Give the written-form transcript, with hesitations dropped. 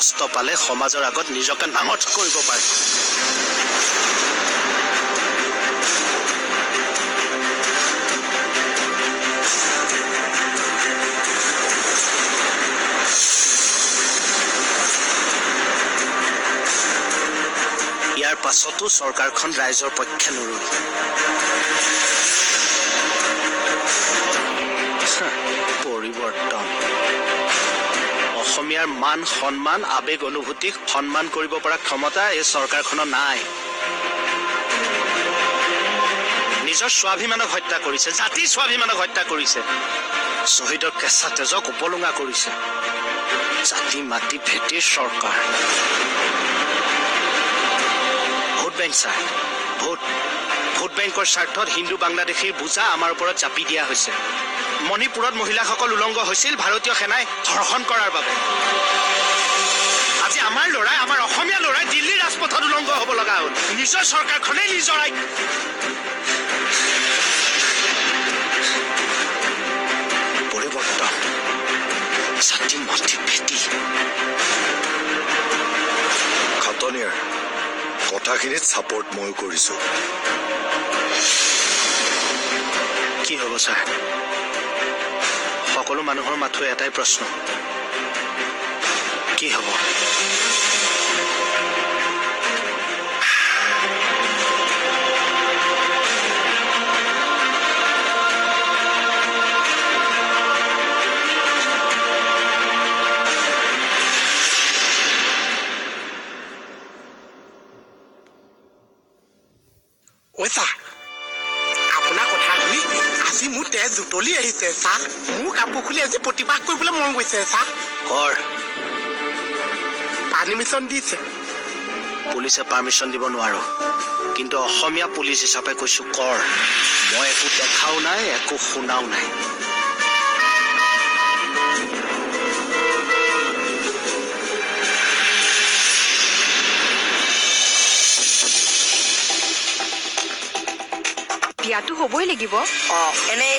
কষ্ট পালে সমাজৰ আগত নিজকে ডাঙৰ কৰিব পাৰে। ইয়াৰ পাছতো চৰকাৰখন ৰাইজৰ পক্ষে নৰল। পৰিৱৰ্তন। অসমীয়াৰ মান সন্মান আবেগ অনুভূতিক সন্মান কৰিব পৰা ক্ষমতা এই চৰকাৰখনৰ নাই। নিজৰ স্বাভিমানক হত্যা কৰিছে, জাতিৰ স্বাভিমানক হত্যা কৰিছে, শ্বহীদৰ কেঁচা তেজক উপলুঙা কৰিছে। জাতি মাটি ভেটিৰ চৰকাৰ। ভোট বেংক ছাৰ, ভোট বেংকৰ স্বাৰ্থত হিন্দু বাংলাদেশীৰ বোজা আমাৰ ওপৰত চাপি দিয়া হৈছে। মণিপুৰত মহিলাসকল উলংগ হৈছিল ভাৰতীয় সেনাই ধৰ্ষণ কৰাৰ বাবে। আজি আমাৰ ল'ৰাই, আমাৰ অসমীয়া ল'ৰাই দিল্লীৰ ৰাজপথত উলংগ হ'ব লগা হ'ল। নিজৰ চৰকাৰখনেই নিজৰ পৰিৱৰ্তন। জাতি মাটি ভেটি। খাটনিয়াৰ কথাখিনিত ছাপোৰ্ট ময়ো কৰিছো। কি হ'ব ছাৰ? সকলো মানুহৰ মাথোঁ এটাই প্ৰশ্ন, কি হ'ব? আপোনাৰ কথা শুনি আজি মোৰ তেজ উতলি আহিছে ছাৰ। মোৰ কাপোৰ খুলি আজি প্ৰতিবাদ কৰিবলৈ মন গৈছে ছাৰ। কৰ। পাৰ্মিশ্যন দিছে। পুলিচে পাৰ্মিশ্যন দিব নোৱাৰো, কিন্তু অসমীয়া পুলিচ হিচাপে কৈছো কৰ। মই একো দেখাও নাই, একো শুনাও নাই। বিয়াটো হ'বই লাগিব। এনে